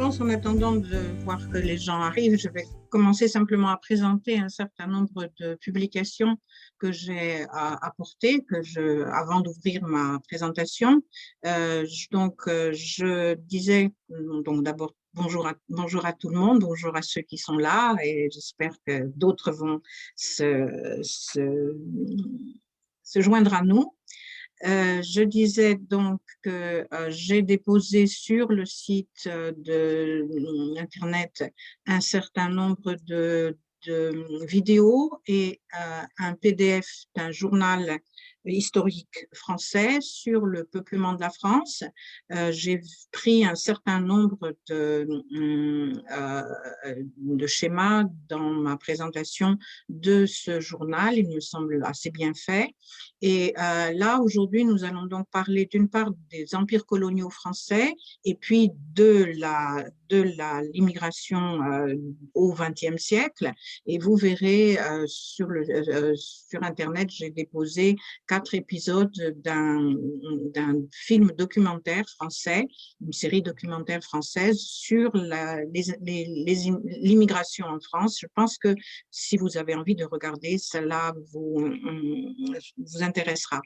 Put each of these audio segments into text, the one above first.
pense, en attendant de voir que les gens arrivent, je vais commencer simplement à présenter un certain nombre de publications que j'ai apportées avant d'ouvrir ma présentation. Je disais donc d'abord bonjour à tout le monde, bonjour à ceux qui sont là, et j'espère que d'autres vont se joindre à nous. Je disais donc que j'ai déposé sur le site de Internet un certain nombre de vidéos et un PDF d'un journal historique français sur le peuplement de la France. J'ai pris un certain nombre de schémas dans ma présentation de ce journal. Il me semble assez bien fait. Et là, aujourd'hui, nous allons donc parler d'une part des empires coloniaux français et puis de l'immigration au XXe siècle. Et vous verrez sur Internet, j'ai déposé 4 épisodes d'un film documentaire français, une série documentaire française sur l'immigration en France. Je pense que si vous avez envie de regarder, cela vous intéressera.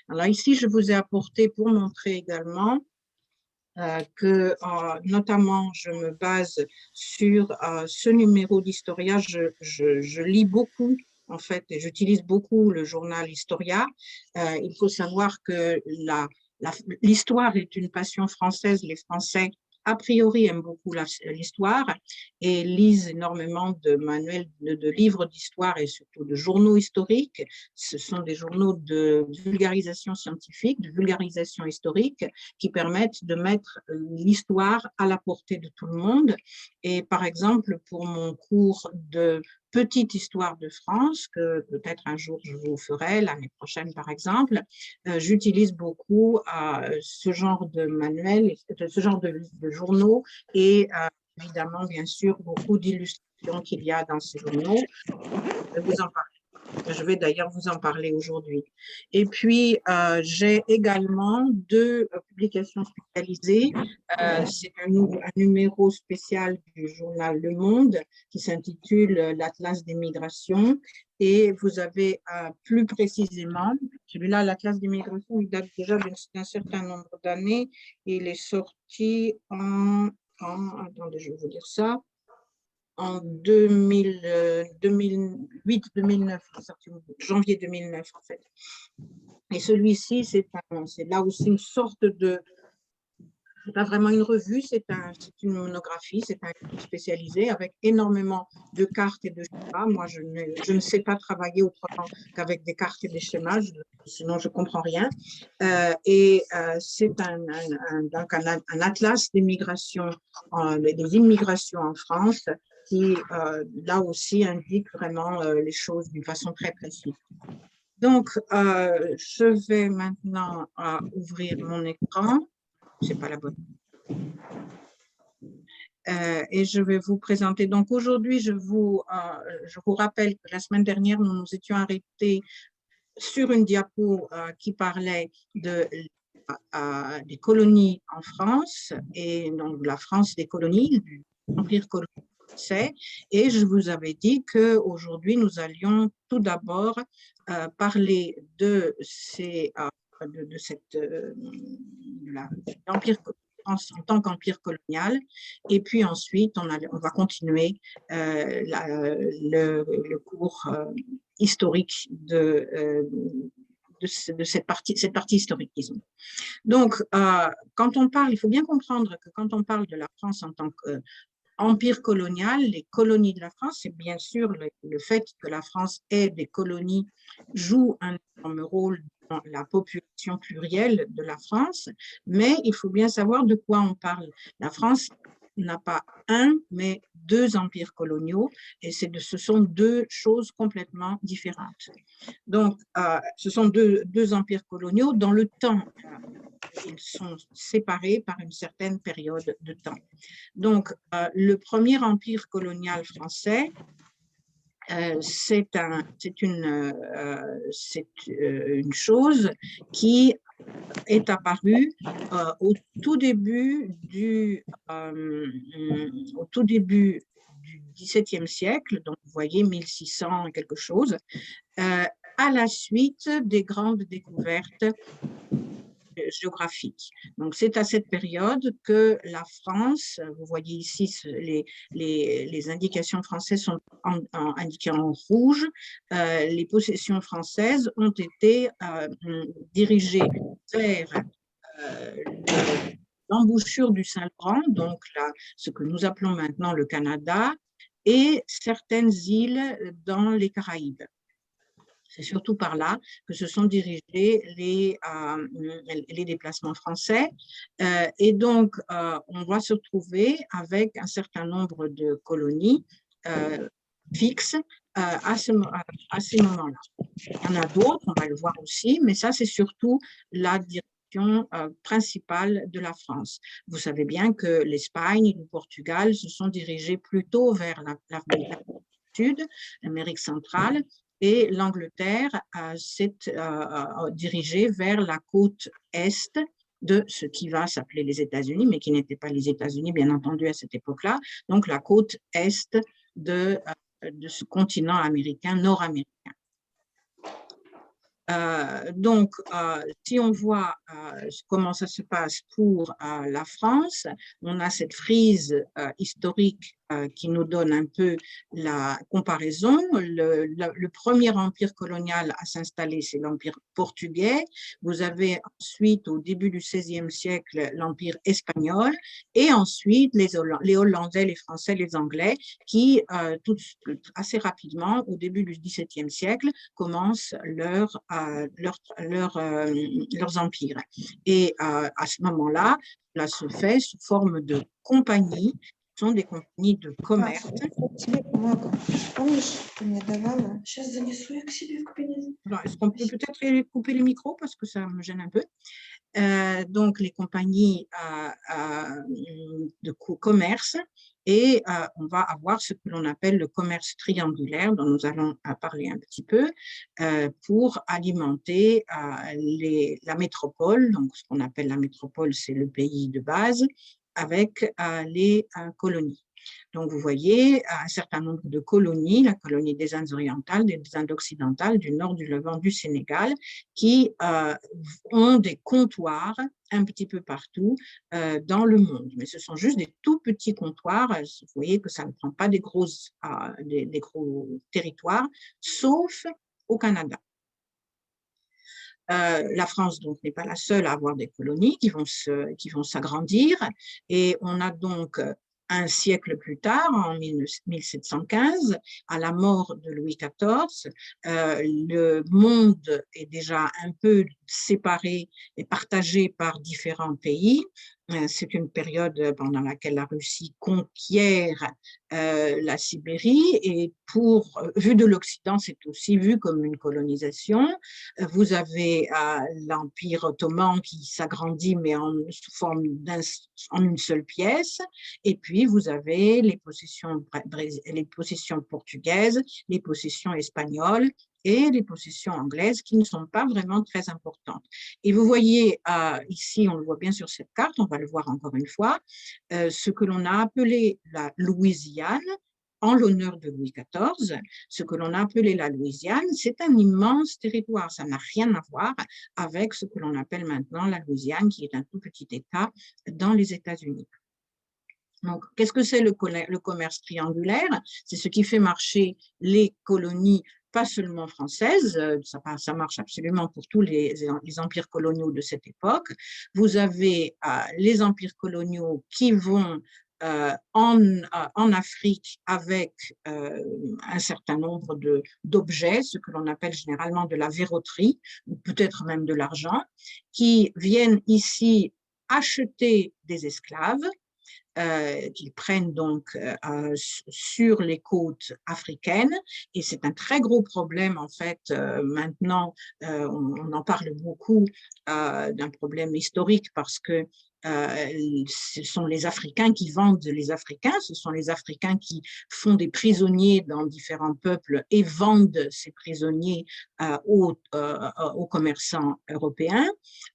Alors ici, je vous ai apporté pour montrer également que notamment je me base sur ce numéro d'Historia. Je lis beaucoup en fait et j'utilise beaucoup le journal Historia. Il faut savoir que l'histoire est une passion française. Les Français a priori aiment beaucoup l'histoire et lisent énormément de manuels, de livres d'histoire et surtout de journaux historiques. Ce sont des journaux de vulgarisation scientifique, de vulgarisation historique qui permettent de mettre l'histoire à la portée de tout le monde. Et par exemple, pour mon cours de petite histoire de France, que peut-être un jour je vous ferai, l'année prochaine par exemple, j'utilise beaucoup ce genre de manuels, ce genre de journaux et évidemment, bien sûr, beaucoup d'illustrations qu'il y a dans ces journaux. Je vais d'ailleurs vous en parler aujourd'hui. Et puis, j'ai également 2 publications spécialisées. C'est un numéro spécial du journal Le Monde qui s'intitule l'Atlas des migrations. Et vous avez plus précisément, celui-là, l'Atlas des migrations, il date déjà d'un certain nombre d'années. Il est sorti attendez, je vais vous dire ça, en 2008-2009, janvier 2009 en fait. Et celui-ci, c'est là aussi une sorte de, c'est pas vraiment une revue, c'est une monographie, c'est un livre spécialisé avec énormément de cartes et de schémas. Moi, je ne sais pas travailler autrement qu'avec des cartes et des schémas, sinon je comprends rien. C'est un atlas des migrations, des immigrations en France, qui là aussi indique vraiment les choses d'une façon très précise. Donc, je vais maintenant ouvrir mon écran. C'est pas la bonne. Et je vais vous présenter. Donc, aujourd'hui, je vous rappelle que la semaine dernière, nous nous étions arrêtés sur une diapo qui parlait des colonies en France et donc de la France des colonies, du empire colonial français. Et je vous avais dit qu'aujourd'hui, nous allions tout d'abord parler de l'empire en tant qu'empire colonial, et puis ensuite on va continuer le cours historique de cette partie historique, disons. Donc, quand on parle, il faut bien comprendre que quand on parle de la France en tant qu'empire colonial, les colonies de la France, c'est bien sûr le fait que la France ait des colonies joue un énorme rôle dans la population plurielle de la France, mais il faut bien savoir de quoi on parle. La France n'a pas un, mais 2 empires coloniaux, et ce sont 2 choses complètement différentes. Donc, ce sont deux empires coloniaux dans le temps. Ils sont séparés par une certaine période de temps. Donc, le premier empire colonial français c'est une chose qui est apparue au tout début du XVIIe siècle, donc vous voyez 1600 quelque chose, à la suite des grandes découvertes géographique. Donc, c'est à cette période que la France, vous voyez ici, les indications françaises sont indiquées en rouge, les possessions françaises ont été dirigées vers l'embouchure du Saint-Laurent, donc là, ce que nous appelons maintenant le Canada, et certaines îles dans les Caraïbes. C'est surtout par là que se sont dirigés les déplacements français. Et donc, on va se retrouver avec un certain nombre de colonies fixes à ces moments-là. Il y en a d'autres, on va le voir aussi, mais ça, c'est surtout la direction principale de la France. Vous savez bien que l'Espagne et le Portugal se sont dirigés plutôt vers l'Amérique du Sud, l'Amérique centrale, et l'Angleterre s'est dirigée vers la côte est de ce qui va s'appeler les États-Unis, mais qui n'était pas les États-Unis, bien entendu, à cette époque-là, donc la côte est de ce continent américain, nord-américain. Donc, si on voit comment ça se passe pour la France, on a cette frise historique qui nous donne un peu la comparaison. Le premier empire colonial à s'installer, c'est l'empire portugais. Vous avez ensuite, au début du XVIe siècle, l'empire espagnol, et ensuite les Hollandais, les Français, les Anglais, qui assez rapidement, au début du XVIIe siècle, commencent leurs empires. Et à ce moment-là, cela se fait sous forme de compagnies, sont des compagnies de commerce. Est-ce qu'on peut peut-être couper les micros parce que ça me gêne un peu? Donc, les compagnies de commerce, et on va avoir ce que l'on appelle le commerce triangulaire, dont nous allons parler un petit peu, pour alimenter la métropole. Donc, ce qu'on appelle la métropole, c'est le pays de base, avec les colonies. Donc, vous voyez un certain nombre de colonies, la colonie des Indes orientales, des Indes occidentales, du nord du Levant, du Sénégal, qui ont des comptoirs un petit peu partout dans le monde. Mais ce sont juste des tout petits comptoirs. Vous voyez que ça ne prend pas des gros territoires, sauf au Canada. La France donc n'est pas la seule à avoir des colonies qui vont s'agrandir, et on a donc un siècle plus tard, en 1715, à la mort de Louis XIV, le monde est déjà un peu séparé et partagé par différents pays. C'est une période pendant laquelle la Russie conquiert la Sibérie, et vu de l'Occident, c'est aussi vu comme une colonisation. Vous avez l'Empire ottoman qui s'agrandit, mais sous forme en une seule pièce. Et puis, vous avez les possessions portugaises, les possessions espagnoles et les possessions anglaises qui ne sont pas vraiment très importantes. Et vous voyez ici, on le voit bien sur cette carte, on va le voir encore une fois, ce que l'on a appelé la Louisiane, en l'honneur de Louis XIV. Ce que l'on a appelé la Louisiane, c'est un immense territoire. Ça n'a rien à voir avec ce que l'on appelle maintenant la Louisiane, qui est un tout petit État dans les États-Unis. Donc, qu'est-ce que c'est le commerce triangulaire? C'est ce qui fait marcher les colonies, pas seulement françaises, ça marche absolument pour tous les empires coloniaux de cette époque. Vous avez les empires coloniaux qui vont en Afrique avec un certain nombre d'objets, ce que l'on appelle généralement de la verroterie, ou peut-être même de l'argent, qui viennent ici acheter des esclaves, qu'ils prennent donc sur les côtes africaines. Et c'est un très gros problème, en fait, maintenant, on en parle beaucoup d'un problème historique parce que ce sont les Africains qui vendent les Africains, ce sont les Africains qui font des prisonniers dans différents peuples et vendent ces prisonniers aux commerçants européens.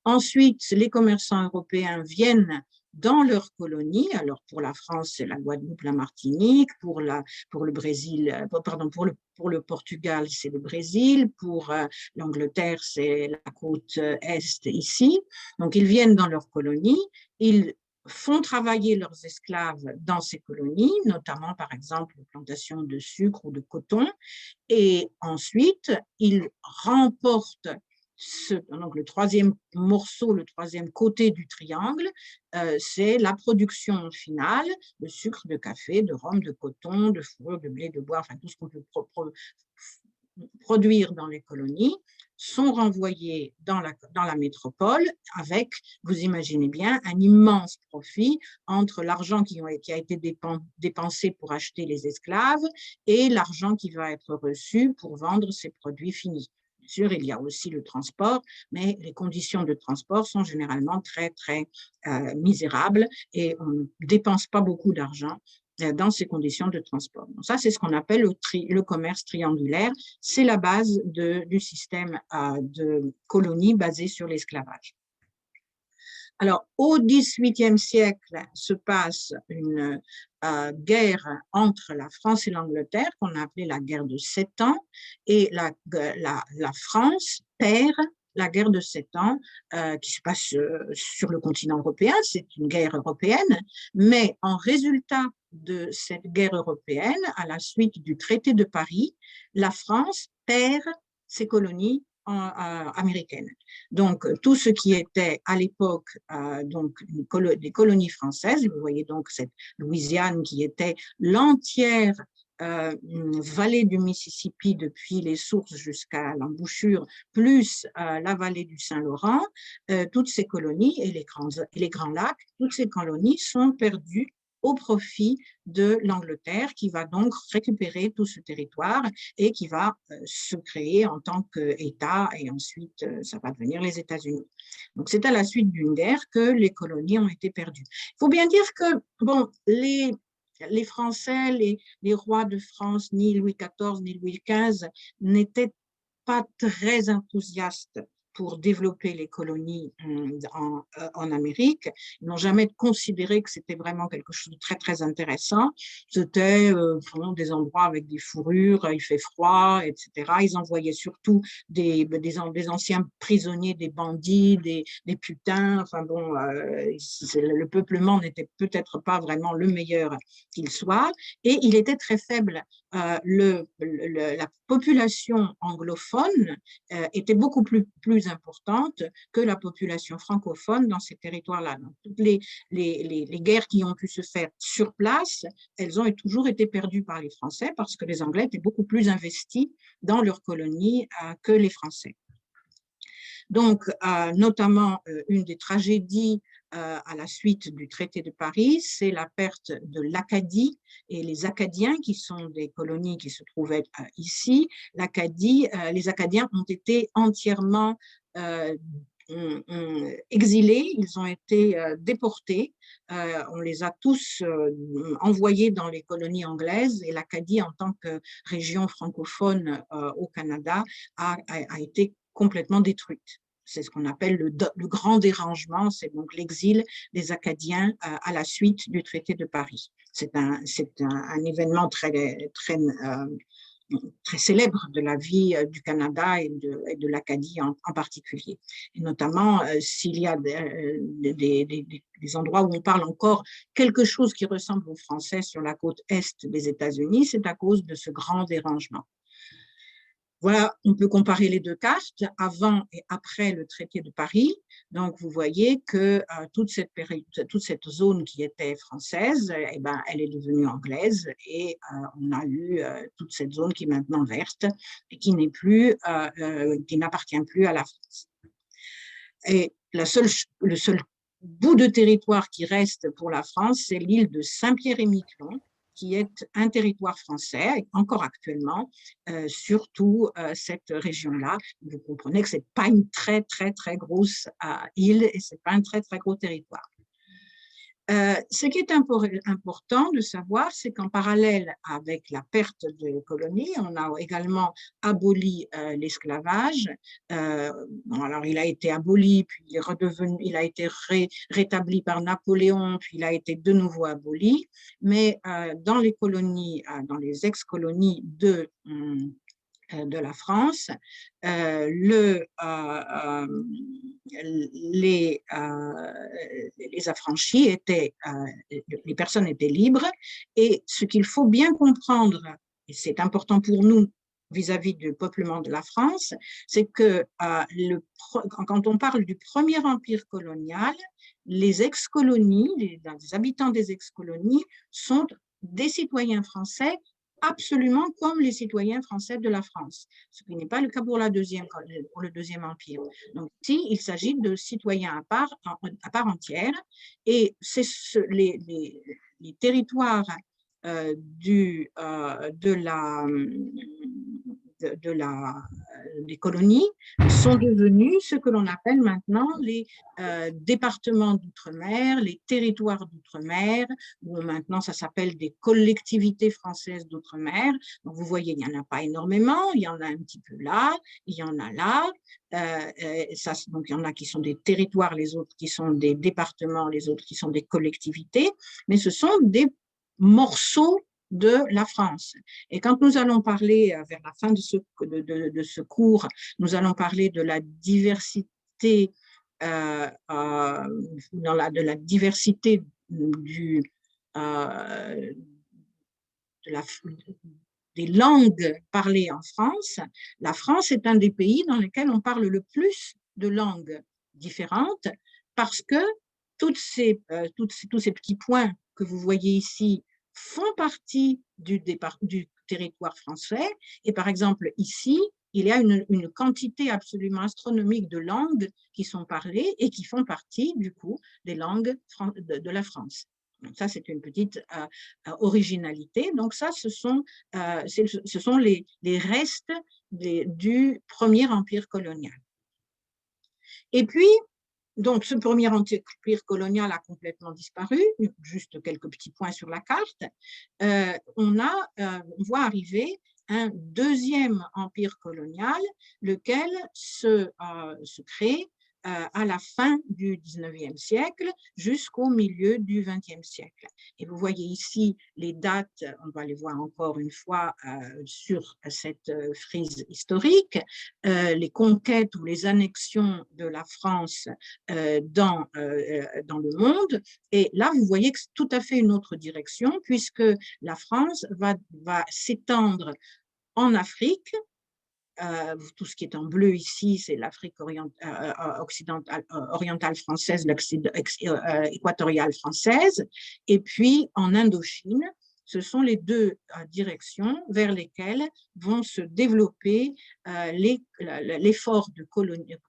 Ensuite, les commerçants européens viennent dans leurs colonies. Alors, pour la France, c'est la Guadeloupe, la Martinique. Pour le Brésil, pardon, pour le Portugal, c'est le Brésil. Pour l'Angleterre, c'est la côte est ici. Donc, ils viennent dans leurs colonies. Ils font travailler leurs esclaves dans ces colonies, notamment, par exemple, les plantations de sucre ou de coton. Et ensuite, ils remportent donc le troisième morceau, le troisième côté du triangle, c'est la production finale de sucre, de café, de rhum, de coton, de fourrure, de blé, de bois, enfin tout ce qu'on peut produire dans les colonies, sont renvoyés dans la métropole avec, vous imaginez bien, un immense profit entre l'argent qui a été dépensé pour acheter les esclaves et l'argent qui va être reçu pour vendre ces produits finis. Bien sûr, il y a aussi le transport, mais les conditions de transport sont généralement très, très misérables et on ne dépense pas beaucoup d'argent dans ces conditions de transport. Donc ça, c'est ce qu'on appelle le commerce triangulaire. C'est la base du système de colonies basé sur l'esclavage. Alors, au XVIIIe siècle se passe une guerre entre la France et l'Angleterre, qu'on a appelée la guerre de 7 ans, et la France perd la guerre de 7 ans qui se passe sur le continent européen. C'est une guerre européenne, mais en résultat de cette guerre européenne, à la suite du traité de Paris, la France perd ses colonies américaines. Donc, tout ce qui était à l'époque des colonies françaises, vous voyez donc cette Louisiane qui était l'entière vallée du Mississippi depuis les sources jusqu'à l'embouchure, plus la vallée du Saint-Laurent, toutes ces colonies et les grands lacs, toutes ces colonies sont perdues au profit de l'Angleterre qui va donc récupérer tout ce territoire et qui va se créer en tant qu'État et ensuite ça va devenir les États-Unis. Donc c'est à la suite d'une guerre que les colonies ont été perdues. Il faut bien dire que bon, les Français, les rois de France, ni Louis XIV ni Louis XV n'étaient pas très enthousiastes pour développer les colonies en Amérique. Ils n'ont jamais considéré que c'était vraiment quelque chose de très, très intéressant. C'était des endroits avec des fourrures, il fait froid, etc. Ils envoyaient surtout des anciens prisonniers, des bandits, des putains. Enfin bon, le peuplement n'était peut-être pas vraiment le meilleur qu'il soit. Et il était très faible. La population anglophone était beaucoup plus importante que la population francophone dans ces territoires-là. Donc, toutes les guerres qui ont pu se faire sur place, elles ont toujours été perdues par les Français parce que les Anglais étaient beaucoup plus investis dans leurs colonies que les Français. Donc, notamment, une des tragédies à la suite du traité de Paris, c'est la perte de l'Acadie et les Acadiens, qui sont des colonies qui se trouvaient ici. L'Acadie, les Acadiens ont été entièrement exilés, ils ont été déportés. On les a tous envoyés dans les colonies anglaises et l'Acadie, en tant que région francophone au Canada, a été complètement détruite. C'est ce qu'on appelle le grand dérangement, c'est donc l'exil des Acadiens à la suite du traité de Paris. C'est un événement très célèbre de la vie du Canada et de l'Acadie en particulier. Et notamment, s'il y a des endroits où on parle encore quelque chose qui ressemble au français sur la côte est des États-Unis, c'est à cause de ce grand dérangement. Voilà, on peut comparer les deux cartes, avant et après le traité de Paris. Donc, vous voyez que toute cette zone qui était française, eh ben, elle est devenue anglaise et on a eu toute cette zone qui est maintenant verte et qui n'appartient plus à la France. Et le seul bout de territoire qui reste pour la France, c'est l'île de Saint-Pierre-et-Miquelon, qui est un territoire français, encore actuellement, surtout cette région-là. Vous comprenez que ce n'est pas une très, très, très grosse île et ce n'est pas un très, très gros territoire. Ce qui est important de savoir, c'est qu'en parallèle avec la perte des colonies, on a également aboli l'esclavage. Alors, il a été aboli, puis il a été rétabli par Napoléon, puis il a été de nouveau aboli. Mais dans les colonies, dans les ex-colonies de la France, les affranchis étaient, les personnes étaient libres, et ce qu'il faut bien comprendre, et c'est important pour nous vis-à-vis du peuplement de la France, c'est que quand on parle du premier empire colonial, les ex-colonies, les habitants des ex-colonies sont des citoyens français absolument comme les citoyens français de la France, ce qui n'est pas le cas pour le deuxième empire. Donc ici, il s'agit de citoyens à part entière, et c'est les territoires des colonies sont devenus ce que l'on appelle maintenant les départements d'outre-mer, les territoires d'outre-mer, où maintenant ça s'appelle des collectivités françaises d'outre-mer. Donc vous voyez, il n'y en a pas énormément, il y en a un petit peu là, il y en a là. Donc il y en a qui sont des territoires, les autres qui sont des départements, les autres qui sont des collectivités, mais ce sont des morceaux de la France. Et quand nous allons parler, vers la fin de ce cours, nous allons parler de la diversité, de la diversité des langues parlées en France. La France est un des pays dans lesquels on parle le plus de langues différentes, parce que tous ces petits points que vous voyez ici font partie du territoire français. Et par exemple, ici, il y a une quantité absolument astronomique de langues qui sont parlées et qui font partie, du coup, des langues de la France. Donc ça, c'est une petite originalité. Donc ça, ce sont les restes du premier empire colonial. Et puis, donc, ce premier empire colonial a complètement disparu, juste quelques petits points sur la carte. On voit arriver un deuxième empire colonial, lequel se crée à la fin du 19e siècle jusqu'au milieu du 20e siècle. Et vous voyez ici les dates, on va les voir encore une fois sur cette frise historique, les conquêtes ou les annexions de la France dans le monde. Et là, vous voyez que c'est tout à fait une autre direction, puisque la France va s'étendre en Afrique. Tout ce qui est en bleu ici, c'est l'Afrique orientale française, équatoriale française. Et puis, en Indochine, ce sont les deux directions vers lesquelles vont se développer l'effort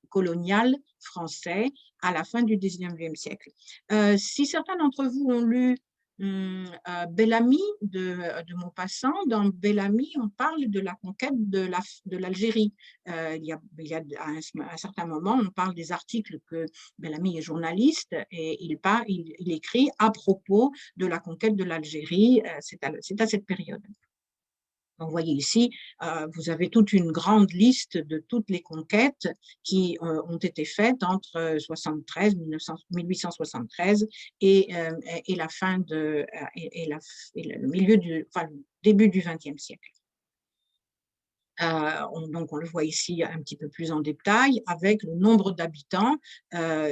colonial français à la fin du 19e siècle. Si certains d'entre vous ont lu Bellamy de Maupassant, dans Bellamy, on parle de la conquête de l'Algérie. Il y a à un certain moment, on parle des articles que Bellamy est journaliste et il écrit à propos de la conquête de l'Algérie. C'est à cette période. Donc, vous voyez ici, vous avez toute une grande liste de toutes les conquêtes qui ont été faites entre 1873 et la fin le milieu le début du XXe siècle. Donc, on le voit ici un petit peu plus en détail avec le nombre d'habitants.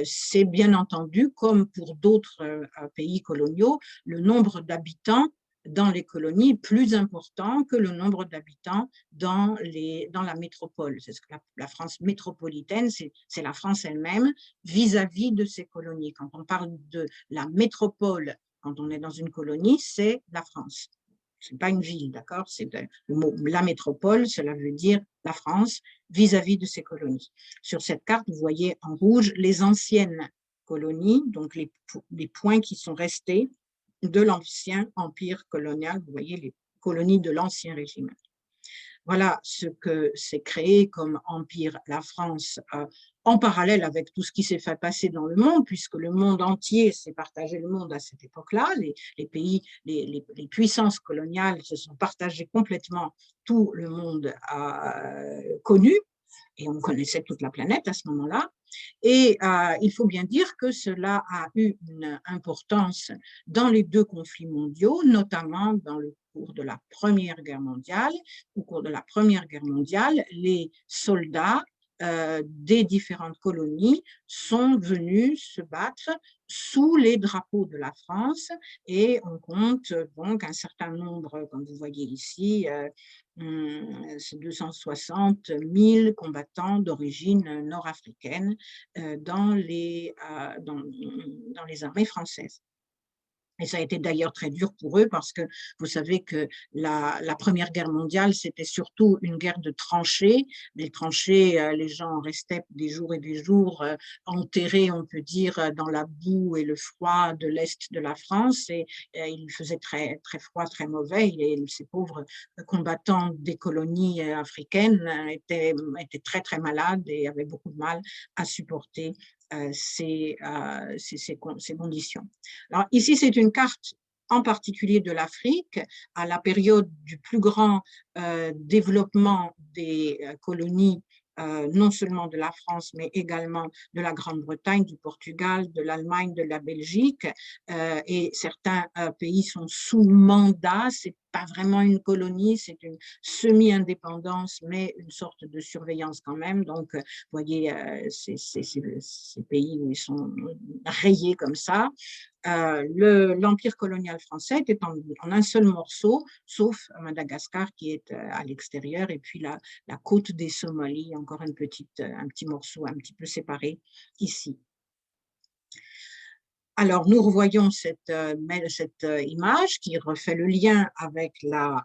C'est bien entendu, comme pour d'autres pays coloniaux, le nombre d'habitants dans les colonies plus important que le nombre d'habitants dans la métropole. C'est ce que la France métropolitaine, c'est la France elle-même vis-à-vis de ses colonies. Quand on parle de la métropole, quand on est dans une colonie, c'est la France. Ce n'est pas une ville, d'accord? C'est le mot la métropole, cela veut dire la France vis-à-vis de ses colonies. Sur cette carte, vous voyez en rouge les anciennes colonies, donc les points qui sont restés de l'ancien empire colonial, vous voyez, les colonies de l'ancien régime. Voilà ce que s'est créé comme empire la France, en parallèle avec tout ce qui s'est fait passer dans le monde, puisque le monde entier s'est partagé le monde à cette époque-là. Les pays, les puissances coloniales se sont partagées complètement tout le monde connu, et on connaissait toute la planète à ce moment-là. Et il faut bien dire que cela a eu une importance dans les deux conflits mondiaux, notamment dans le cours de la Première Guerre mondiale. Au cours de la Première Guerre mondiale, les soldats des différentes colonies sont venus se battre sous les drapeaux de la France, et on compte donc un certain nombre, comme vous voyez ici, 260 000 combattants d'origine nord-africaine dans les armées françaises. Et ça a été d'ailleurs très dur pour eux parce que vous savez que la Première Guerre mondiale, c'était surtout une guerre de tranchées. Les tranchées, les gens restaient des jours et des jours enterrés, on peut dire, dans la boue et le froid de l'Est de la France. Et il faisait très, très froid, très mauvais. Et ces pauvres combattants des colonies africaines étaient très, très malades et avaient beaucoup de mal à supporter ces conditions. Alors ici, c'est une carte en particulier de l'Afrique, à la période du plus grand développement des colonies, non seulement de la France, mais également de la Grande-Bretagne, du Portugal, de l'Allemagne, de la Belgique. Et certains pays sont sous mandat. C'est pas vraiment une colonie, c'est une semi-indépendance, mais une sorte de surveillance quand même. Donc, vous voyez, ces pays où ils sont rayés comme ça. L'empire colonial français était en un seul morceau, sauf Madagascar qui est à l'extérieur, et puis la côte des Somalies, encore un petit morceau un petit peu séparé ici. Alors, nous revoyons cette image qui refait le lien avec la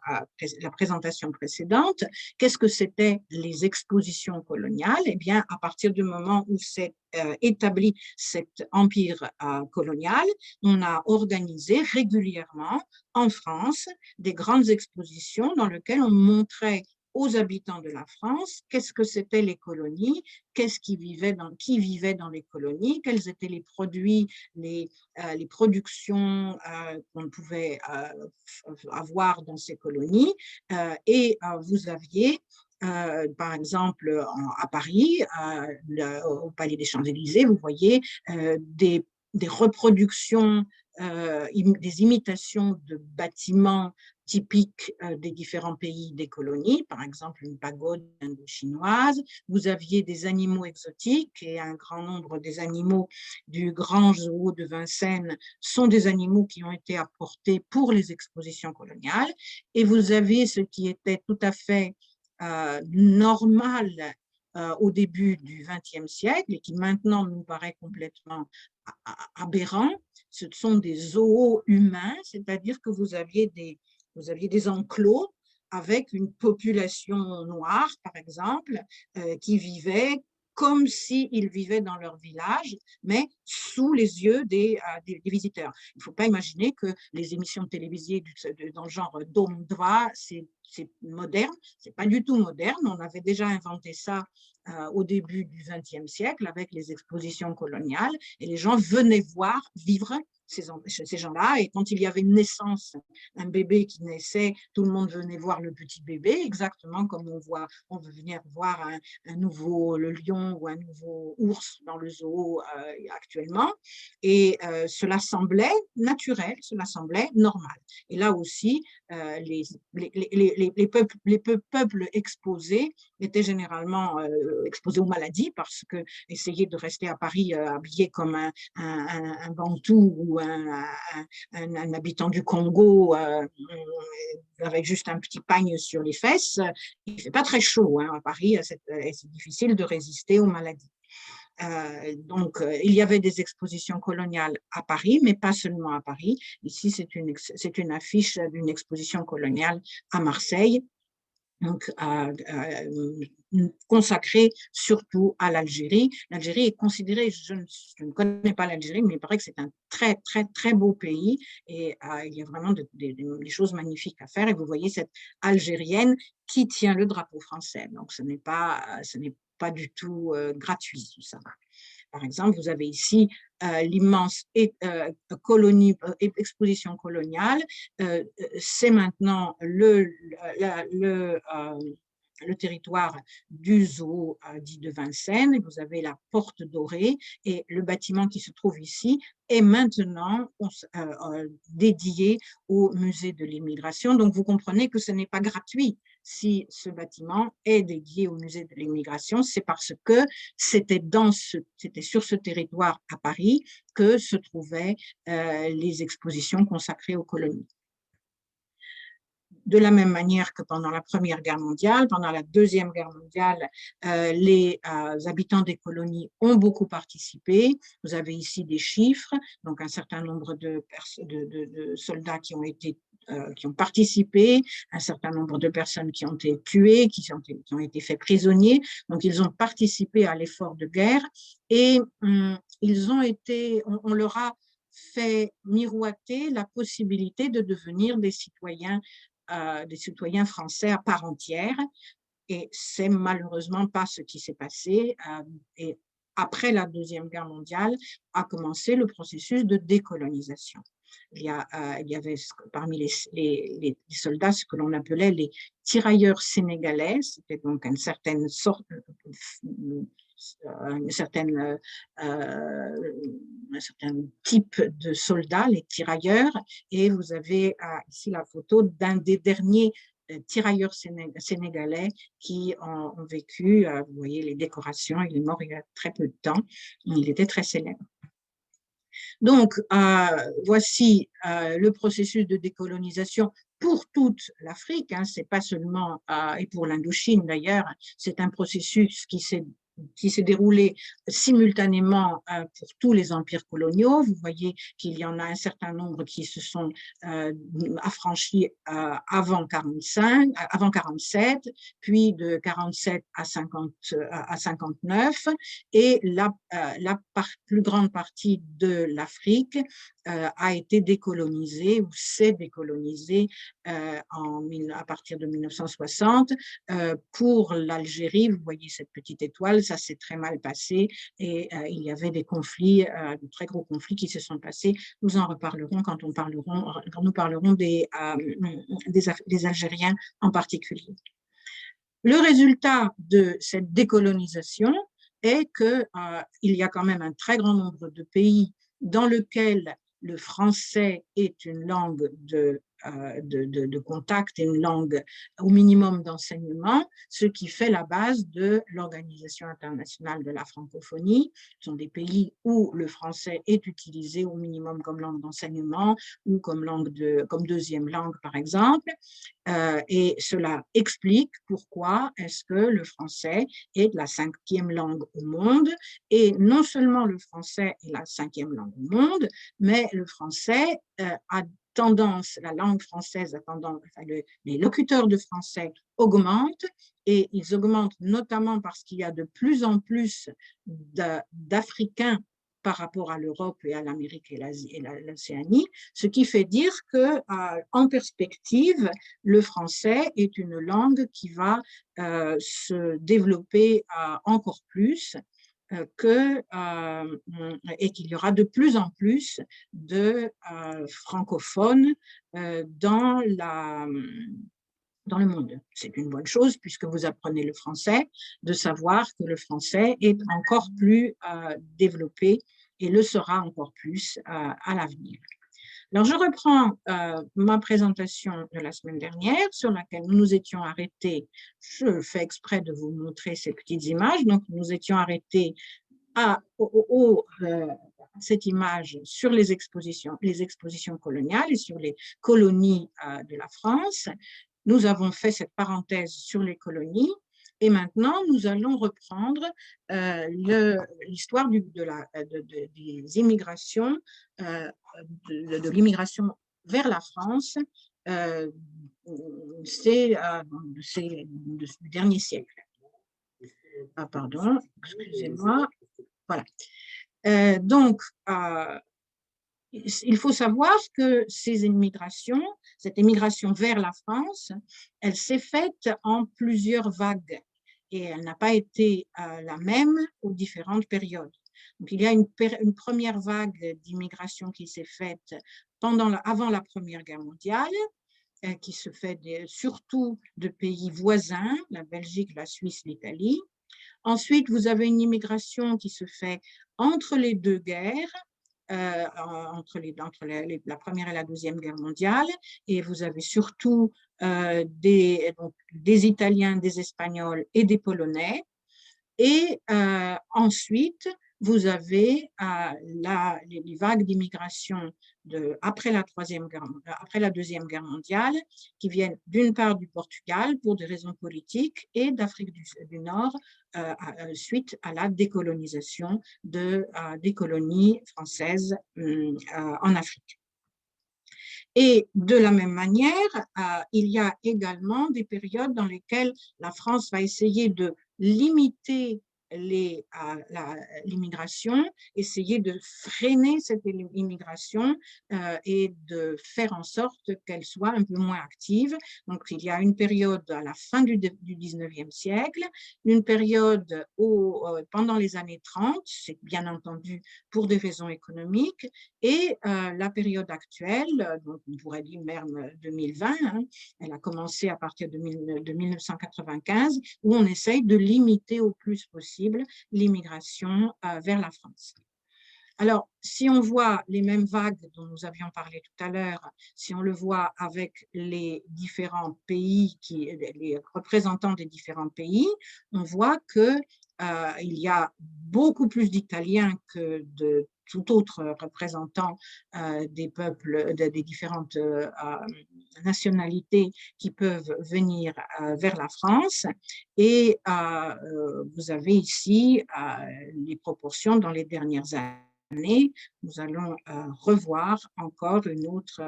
présentation précédente. Qu'est-ce que c'était les expositions coloniales? Eh bien, à partir du moment où s'est établi cet empire colonial, on a organisé régulièrement en France des grandes expositions dans lesquelles on montrait aux habitants de la France qu'est-ce que c'était les colonies, qui vivait dans les colonies, quels étaient les produits, les productions qu'on pouvait avoir dans ces colonies. Et vous aviez par exemple, à Paris, au Palais des Champs-Élysées, vous voyez des reproductions, des imitations de bâtiments typiques des différents pays des colonies, par exemple une pagode indo-chinoise. Vous aviez des animaux exotiques, et un grand nombre des animaux du Grand Zoo de Vincennes sont des animaux qui ont été apportés pour les expositions coloniales. Et vous avez ce qui était tout à fait normal au début du XXe siècle et qui maintenant nous paraît complètement aberrant. Ce sont des zoos humains, c'est-à-dire que vous aviez des enclos avec une population noire, par exemple, qui vivait comme s'ils vivaient dans leur village, mais sous les yeux des visiteurs. Il ne faut pas imaginer que les émissions télévisées dans le genre Dom Dva, c'est moderne, ce n'est pas du tout moderne. On avait déjà inventé ça au début du XXe siècle avec les expositions coloniales, et les gens venaient voir, vivre ces gens-là, et quand il y avait une naissance, un bébé qui naissait, tout le monde venait voir le petit bébé, exactement comme on veut venir voir un nouveau lion ou un nouveau ours dans le zoo actuellement, et cela semblait naturel, cela semblait normal. Et là aussi, les peuples exposés étaient généralement exposés aux maladies, parce que essayer de rester à Paris habillé comme un Bantou ou un habitant du Congo avec juste un petit pagne sur les fesses, il ne fait pas très chaud à Paris, c'est difficile de résister aux maladies. Donc, il y avait des expositions coloniales à Paris, mais pas seulement à Paris. Ici, c'est une affiche d'une exposition coloniale à Marseille. donc consacré surtout à l'Algérie. L'Algérie est considérée, je ne connais pas l'Algérie, mais il paraît que c'est un très, très, très beau pays et il y a vraiment des choses magnifiques à faire. Et vous voyez cette Algérienne qui tient le drapeau français. Donc, ce n'est pas du tout gratuit, tout ça. Par exemple, vous avez ici l'immense exposition coloniale. C'est maintenant le territoire du zoo dit de Vincennes. Vous avez la Porte Dorée et le bâtiment qui se trouve ici est maintenant dédié au musée de l'immigration. Donc, vous comprenez que ce n'est pas gratuit. Si ce bâtiment est dédié au musée de l'immigration, c'est parce que c'était sur ce territoire à Paris que se trouvaient les expositions consacrées aux colonies. De la même manière que pendant la Première Guerre mondiale, pendant la Deuxième Guerre mondiale, les habitants des colonies ont beaucoup participé. Vous avez ici des chiffres, donc un certain nombre de soldats qui ont participé, un certain nombre de personnes qui ont été tuées, qui ont été faits prisonniers. Donc, ils ont participé à l'effort de guerre et on leur a fait miroiter la possibilité de devenir des citoyens français à part entière. Et c'est malheureusement pas ce qui s'est passé. Et après la Deuxième Guerre mondiale a commencé le processus de décolonisation. Il y avait parmi les soldats ce que l'on appelait les tirailleurs sénégalais. C'était donc un certain type de soldats, les tirailleurs, et vous avez ici la photo d'un des derniers tirailleurs sénégalais qui ont vécu, vous voyez les décorations, il est mort il y a très peu de temps, il était très célèbre. Donc, voici le processus de décolonisation pour toute l'Afrique, hein, c'est pas seulement, et pour l'Indochine d'ailleurs, c'est un processus qui s'est déroulé simultanément pour tous les empires coloniaux. Vous voyez qu'il y en a un certain nombre qui se sont affranchis avant 47, puis de 47 à 59, et la plus grande partie de l'Afrique a été décolonisée ou s'est décolonisée à partir de 1960. Pour l'Algérie, vous voyez cette petite étoile, ça s'est très mal passé et il y avait des conflits, de très gros conflits qui se sont passés. Nous en reparlerons quand nous parlerons des Algériens en particulier. Le résultat de cette décolonisation est qu'il y a quand même un très grand nombre de pays dans lesquels le français est une langue de contact et une langue au minimum d'enseignement, ce qui fait la base de l'Organisation internationale de la francophonie. Ce sont des pays où le français est utilisé au minimum comme langue d'enseignement ou comme deuxième langue, par exemple. Et cela explique pourquoi est-ce que le français est la 5e langue au monde. Et non seulement le français est la 5e langue au monde, mais le français a tendance, la langue française a tendance, les locuteurs de français augmentent, et ils augmentent notamment parce qu'il y a de plus en plus d'Africains par rapport à l'Europe et à l'Amérique et l'Océanie, ce qui fait dire qu'en perspective, le français est une langue qui va se développer encore plus et qu'il y aura de plus en plus de francophones dans le monde. C'est une bonne chose puisque vous apprenez le français, de savoir que le français est encore plus développé et le sera encore plus à l'avenir. Alors, je reprends ma présentation de la semaine dernière sur laquelle nous nous étions arrêtés. Je fais exprès de vous montrer ces petites images. Donc, nous étions arrêtés à cette image sur les expositions coloniales et sur les colonies de la France. Nous avons fait cette parenthèse sur les colonies. Et maintenant, nous allons reprendre l'histoire des immigrations, de l'immigration vers la France c'est du dernier siècle. Ah, pardon, excusez-moi. Voilà. Donc, il faut savoir que cette immigration vers la France, elle s'est faite en plusieurs vagues et elle n'a pas été la même aux différentes périodes. Donc, il y a une première vague d'immigration qui s'est faite avant la Première Guerre mondiale, qui se fait surtout de pays voisins, la Belgique, la Suisse, l'Italie. Ensuite, vous avez une immigration qui se fait entre les deux guerres, entre la Première et la Deuxième Guerre mondiale, et vous avez surtout des Italiens, des Espagnols et des Polonais. Et ensuite, vous avez les vagues d'immigration après la Deuxième Guerre mondiale, qui viennent d'une part du Portugal pour des raisons politiques et d'Afrique du Nord suite à la décolonisation des colonies françaises en Afrique. Et de la même manière, il y a également des périodes dans lesquelles la France va essayer de limiter l'immigration, essayer de freiner cette immigration et de faire en sorte qu'elle soit un peu moins active. Donc, il y a une période à la fin du 19e siècle, une période pendant les années 30, c'est bien entendu pour des raisons économiques, et la période actuelle, donc on pourrait dire même 2020, hein, elle a commencé à partir de 1995, où on essaye de limiter au plus possible l'immigration vers la France. Alors, si on voit les mêmes vagues dont nous avions parlé tout à l'heure, si on le voit avec les différents pays, les représentants des différents pays, on voit qu'il y a beaucoup plus d'Italiens que de tout autre représentant des peuples, des différentes nationalités qui peuvent venir vers la France. Et vous avez ici les proportions dans les dernières années. Nous allons revoir encore une autre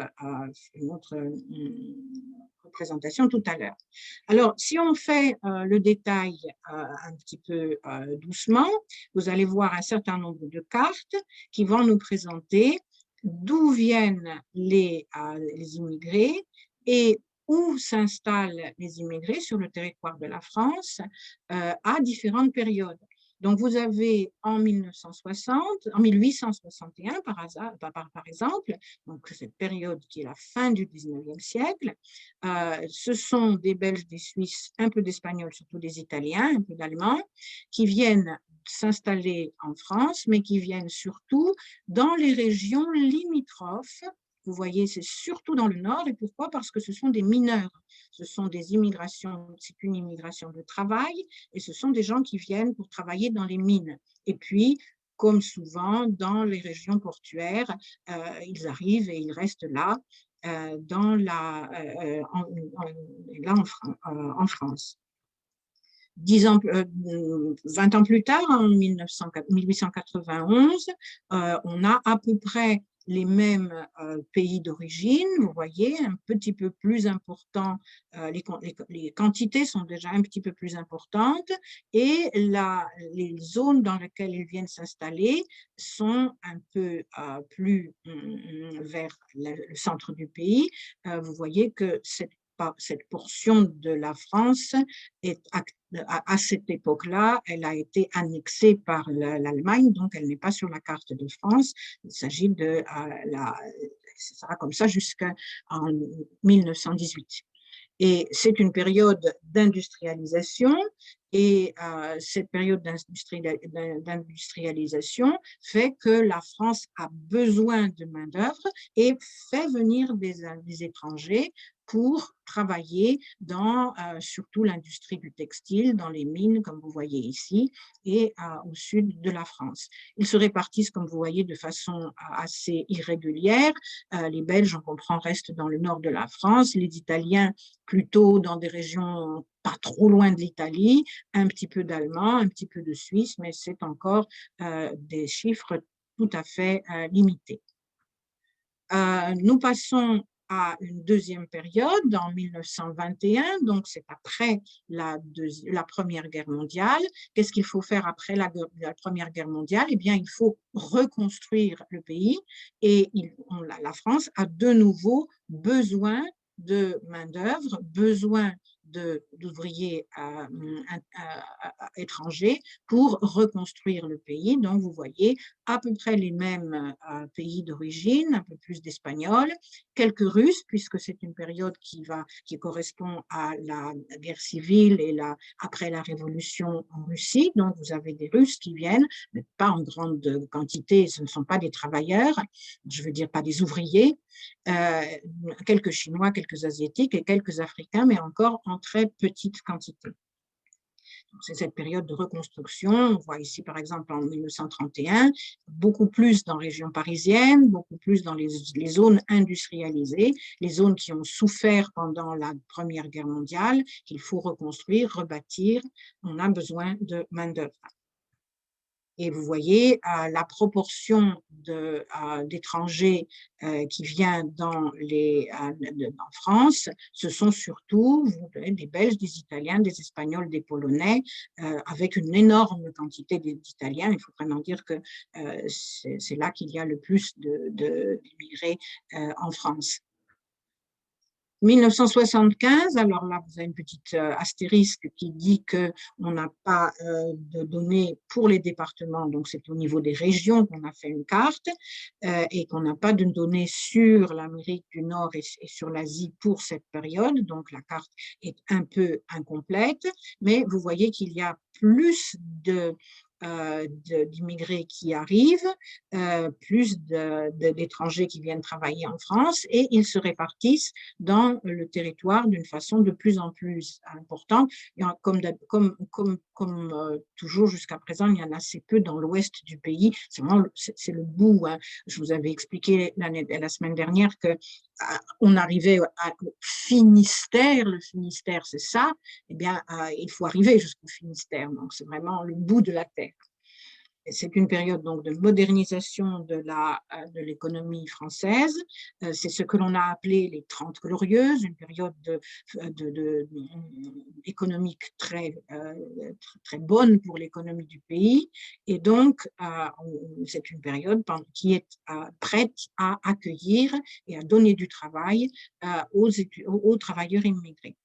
représentation tout à l'heure. Alors, si on fait le détail un petit peu doucement, vous allez voir un certain nombre de cartes qui vont nous présenter d'où viennent les immigrés et où s'installent les immigrés sur le territoire de la France à différentes périodes. Donc, vous avez en 1861, par exemple, donc cette période qui est la fin du 19e siècle, ce sont des Belges, des Suisses, un peu d'Espagnols, surtout des Italiens, un peu d'Allemands, qui viennent s'installer en France, mais qui viennent surtout dans les régions limitrophes. Vous voyez, c'est surtout dans le nord. Et pourquoi? Parce que ce sont des mineurs. Ce sont des immigrations, c'est une immigration de travail, et ce sont des gens qui viennent pour travailler dans les mines. Et puis, comme souvent, dans les régions portuaires, ils arrivent et ils restent là, en France. 20 ans plus tard, en 1891, on a à peu près les mêmes pays d'origine. Vous voyez, un petit peu plus important, les quantités sont déjà un petit peu plus importantes et les zones dans lesquelles ils viennent s'installer sont un peu plus vers le centre du pays. Vous voyez que cette portion de la France est à cette époque-là, elle a été annexée par l'Allemagne, donc elle n'est pas sur la carte de France. Il s'agit de ça sera comme ça jusqu'en 1918. Et c'est une période d'industrialisation et cette période d'industrialisation fait que la France a besoin de main-d'œuvre et fait venir des étrangers pour travailler dans surtout l'industrie du textile, dans les mines, comme vous voyez ici, et au sud de la France. Ils se répartissent, comme vous voyez, de façon assez irrégulière. Les Belges, on comprend, restent dans le nord de la France, les Italiens plutôt dans des régions pas trop loin de l'Italie, un petit peu d'allemand, un petit peu de suisse, mais c'est encore des chiffres tout à fait limités. Nous passons à une deuxième période en 1921, donc c'est après la Première Guerre mondiale. Qu'est-ce qu'il faut faire après la Première Guerre mondiale? Eh bien, il faut reconstruire le pays et la France a de nouveau besoin de main-d'œuvre, besoin d'ouvriers étrangers pour reconstruire le pays. Donc, vous voyez à peu près les mêmes pays d'origine, un peu plus d'Espagnols, quelques Russes, puisque c'est une période qui correspond à la guerre civile et après la révolution en Russie. Donc, vous avez des Russes qui viennent, mais pas en grande quantité, ce ne sont pas des travailleurs, je veux dire pas des ouvriers, quelques Chinois, quelques Asiatiques et quelques Africains, mais encore en très petite quantité. C'est cette période de reconstruction. On voit ici, par exemple, en 1931, beaucoup plus dans les régions parisiennes, beaucoup plus dans les zones industrialisées, les zones qui ont souffert pendant la Première Guerre mondiale, qu'il faut reconstruire, rebâtir. On a besoin de main-d'œuvre. Et vous voyez la proportion d'étrangers qui vient en France, ce sont surtout des Belges, des Italiens, des Espagnols, des Polonais, avec une énorme quantité d'Italiens. Il faut vraiment dire que c'est là qu'il y a le plus d'immigrés en France. 1975, alors là, vous avez une petite astérisque qui dit qu'on n'a pas de données pour les départements, donc c'est au niveau des régions qu'on a fait une carte et qu'on n'a pas de données sur l'Amérique du Nord et sur l'Asie pour cette période, donc la carte est un peu incomplète, mais vous voyez qu'il y a plus d'immigrés qui arrivent, plus d'étrangers qui viennent travailler en France et ils se répartissent dans le territoire d'une façon de plus en plus importante. Comme toujours jusqu'à présent, il y en a assez peu dans l'ouest du pays. C'est le bout. Hein. Je vous avais expliqué la semaine dernière que on arrivait au Finistère. Le Finistère, c'est ça. Eh bien, il faut arriver jusqu'au Finistère. Donc, c'est vraiment le bout de la terre. C'est une période donc de modernisation de l'économie française. C'est ce que l'on a appelé les 30 Glorieuses, une période économique très bonne pour l'économie du pays. Et donc, c'est une période qui est prête à accueillir et à donner du travail aux travailleurs immigrés.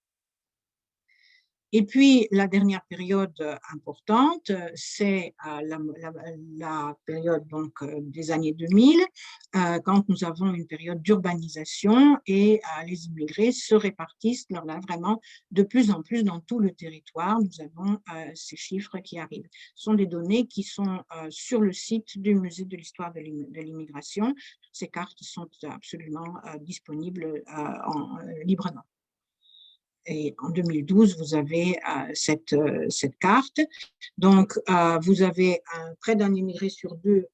Et puis, la dernière période importante, c'est la période donc, des années 2000, quand nous avons une période d'urbanisation et les immigrés se répartissent là, vraiment de plus en plus dans tout le territoire. Nous avons ces chiffres qui arrivent. Ce sont des données qui sont sur le site du Musée de l'Histoire de l'Immigration. Toutes ces cartes sont absolument disponibles librement. Et en 2012, vous avez cette carte. Donc, vous avez près d'un immigré sur deux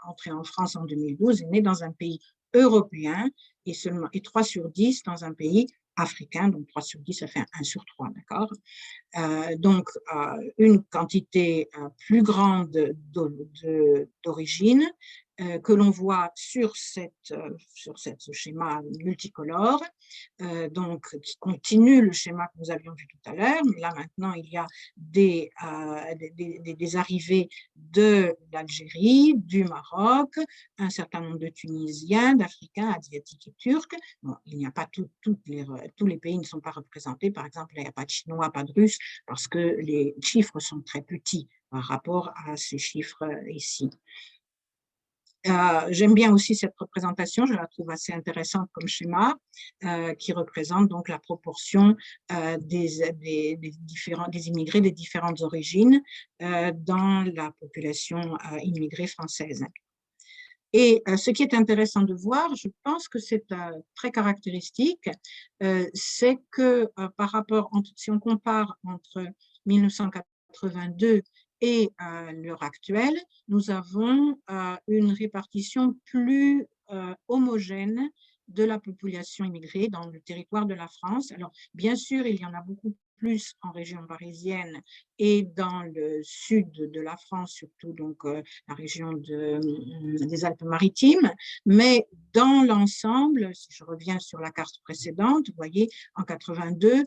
entré en France en 2012 est né dans un pays européen et 3 sur 10 dans un pays africain. Donc, 3 sur 10, ça fait 1 sur 3, d'accord? Donc, une quantité plus grande d'origine que l'on voit sur ce schéma multicolore, donc qui continue le schéma que nous avions vu tout à l'heure. Mais là, maintenant, il y a des arrivées de l'Algérie, du Maroc, un certain nombre de Tunisiens, d'Africains, Asiatiques et Turcs. Bon, il n'y a pas tous les pays ne sont pas représentés. Par exemple, il n'y a pas de Chinois, pas de Russes, parce que les chiffres sont très petits par rapport à ces chiffres ici. J'aime bien aussi cette représentation, je la trouve assez intéressante comme schéma, qui représente donc la proportion des immigrés des différentes origines dans la population immigrée française. Et ce qui est intéressant de voir, je pense que c'est très caractéristique, c'est que par rapport, si on compare entre 1982 et l'heure actuelle, nous avons une répartition plus homogène de la population immigrée dans le territoire de la France. Alors, bien sûr, il y en a beaucoup plus en région parisienne et dans le sud de la France, surtout donc la région des Alpes-Maritimes. Mais dans l'ensemble, si je reviens sur la carte précédente, vous voyez, en 82,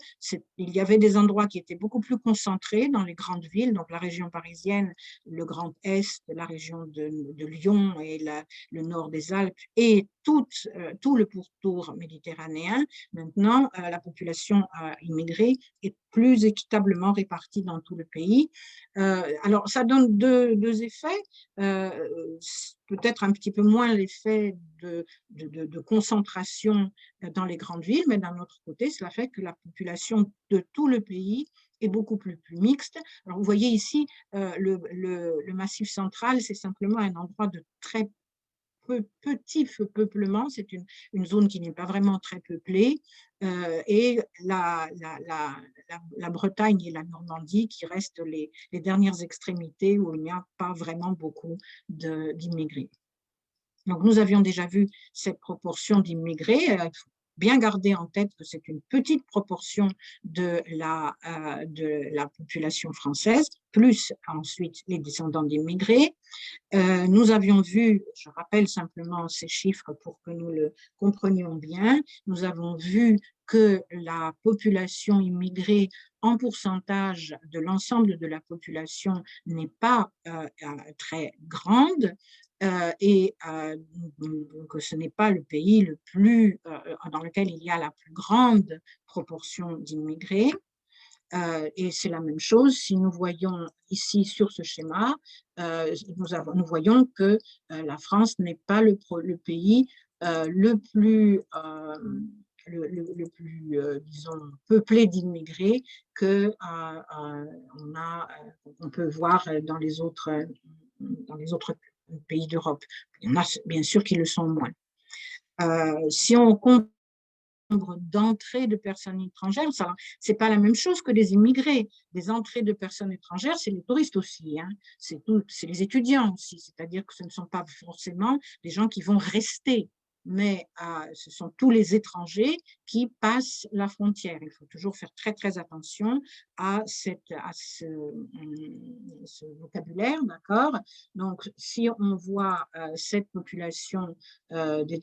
il y avait des endroits qui étaient beaucoup plus concentrés dans les grandes villes, donc la région parisienne, le Grand Est, la région de Lyon et le nord des Alpes et tout le pourtour méditerranéen. Maintenant, la population immigrée est plus équitablement répartie dans tout le pays. Alors, ça donne deux effets. Peut-être un petit peu moins l'effet de concentration dans les grandes villes, mais d'un autre côté, cela fait que la population de tout le pays est beaucoup plus mixte. Alors, vous voyez ici, le Massif central, c'est simplement un endroit de très petit peuplement, c'est une zone qui n'est pas vraiment très peuplée, et la Bretagne et la Normandie qui restent les dernières extrémités où il n'y a pas vraiment beaucoup d'immigrés. Donc, nous avions déjà vu cette proportion d'immigrés. Il faut bien garder en tête que c'est une petite proportion de la population française, plus ensuite les descendants d'immigrés. Nous avions vu, je rappelle simplement ces chiffres pour que nous le comprenions bien, nous avons vu que la population immigrée en pourcentage de l'ensemble de la population n'est pas très grande et que ce n'est pas le pays dans lequel il y a la plus grande proportion d'immigrés. Et c'est la même chose si nous voyons ici sur ce schéma, nous voyons que la France n'est pas le pays le plus, disons, peuplé d'immigrés qu'on peut voir dans les autres pays d'Europe. Il y en a bien sûr qui le sont moins. Si on compte d'entrées de personnes étrangères, ce n'est pas la même chose que des immigrés. Des entrées de personnes étrangères, c'est les touristes aussi, hein. C'est les étudiants aussi, c'est-à-dire que ce ne sont pas forcément des gens qui vont rester, mais ce sont tous les étrangers qui passent la frontière. Il faut toujours faire très, très attention à ce vocabulaire, d'accord? Donc, si on voit cette population de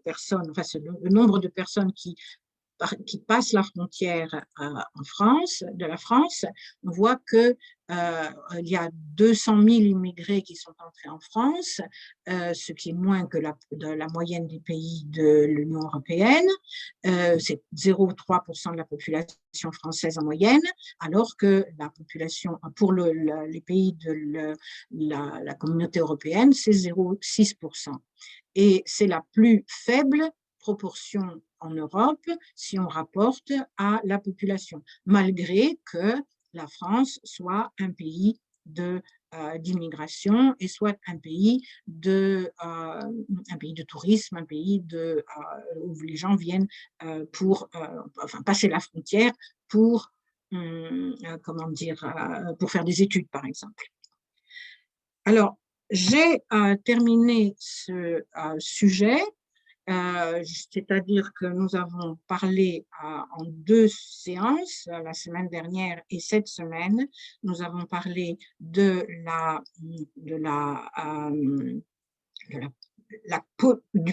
personnes, enfin, le nombre de personnes qui passent la frontière de la France, on voit qu'il y a 200 000 immigrés qui sont entrés en France, ce qui est moins que la moyenne des pays de l'Union européenne. C'est 0,3% de la population française en moyenne, alors que la population, pour les pays de la communauté européenne, c'est 0,6%. Et c'est la plus faible proportion en Europe si on rapporte à la population, malgré que la France soit un pays d'immigration et soit un pays de tourisme, un pays où les gens viennent pour passer la frontière pour, pour faire des études, par exemple. Alors, j'ai terminé ce sujet. C'est-à-dire que nous avons parlé en 2 séances, la semaine dernière et cette semaine. Nous avons parlé du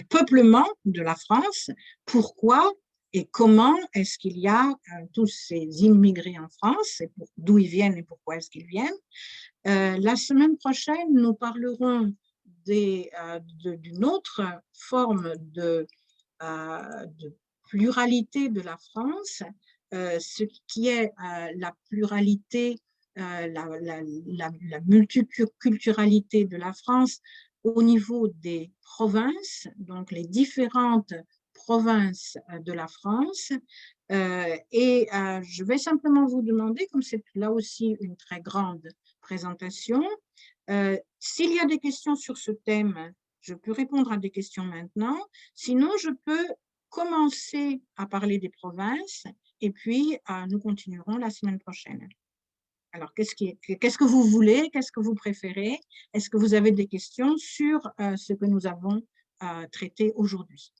peuplement de la France. Pourquoi et comment est-ce qu'il y a tous ces immigrés en France, d'où ils viennent et pourquoi est-ce qu'ils viennent. La semaine prochaine, nous parlerons d'une autre forme de pluralité de la France, ce qui est la pluralité, la multiculturalité de la France au niveau des provinces, donc les différentes provinces de la France. Et je vais simplement vous demander, comme c'est là aussi une très grande présentation, s'il y a des questions sur ce thème, je peux répondre à des questions maintenant. Sinon, je peux commencer à parler des provinces et puis nous continuerons la semaine prochaine. Alors, qu'est-ce que vous voulez? Qu'est-ce que vous préférez? Est-ce que vous avez des questions sur ce que nous avons traité aujourd'hui?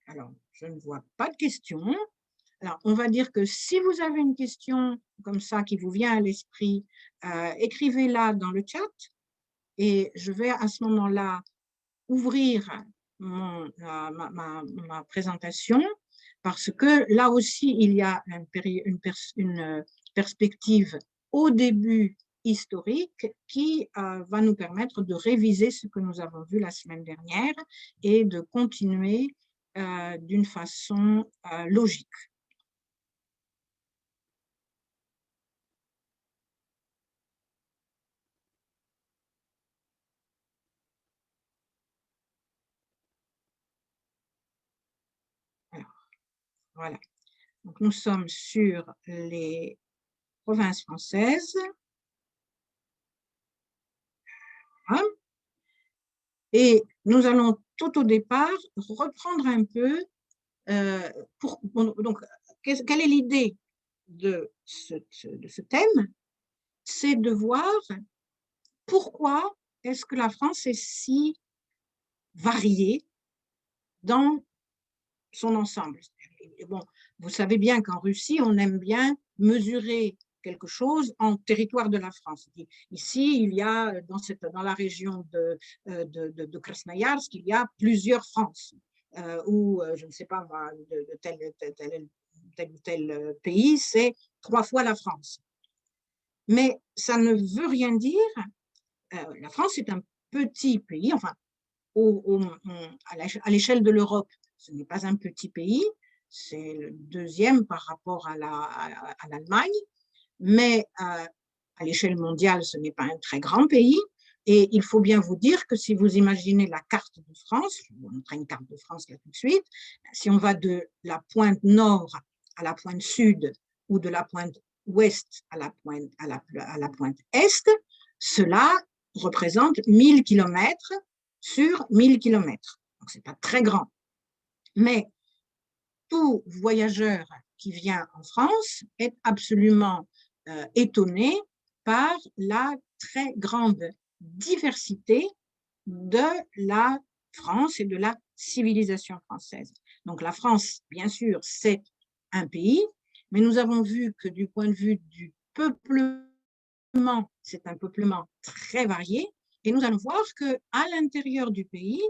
Alors, je ne vois pas de questions. Alors, on va dire que si vous avez une question comme ça qui vous vient à l'esprit, écrivez-la dans le chat et je vais à ce moment-là ouvrir ma présentation parce que là aussi, il y a une perspective au début historique qui va nous permettre de réviser ce que nous avons vu la semaine dernière et de continuer d'une façon logique. Alors, voilà. Donc, nous sommes sur les provinces françaises. Hein. Et nous allons tout au départ reprendre un peu, donc, quelle est l'idée de ce thème? C'est de voir pourquoi est-ce que la France est si variée dans son ensemble. Et bon, vous savez bien qu'en Russie, on aime bien mesurer quelque chose en territoire de la France. Ici, il y a dans la région de Krasnoïarsk, il y a plusieurs France, ou je ne sais pas, de tel ou tel pays, c'est 3 fois la France. Mais ça ne veut rien dire. La France est un petit pays, enfin, à l'échelle de l'Europe, ce n'est pas un petit pays, c'est le deuxième par rapport à l'Allemagne, mais à l'échelle mondiale, ce n'est pas un très grand pays. Et il faut bien vous dire que si vous imaginez la carte de France, je vous montrer une carte de France là tout de suite, si on va de la pointe nord à la pointe sud ou de la pointe ouest à la pointe est, cela représente 1000 km sur 1000 km. Donc, ce n'est pas très grand. Mais tout voyageur qui vient en France est absolument étonné par la très grande diversité de la France et de la civilisation française. Donc la France, bien sûr, c'est un pays, mais nous avons vu que du point de vue du peuplement, c'est un peuplement très varié, et nous allons voir qu'à l'intérieur du pays,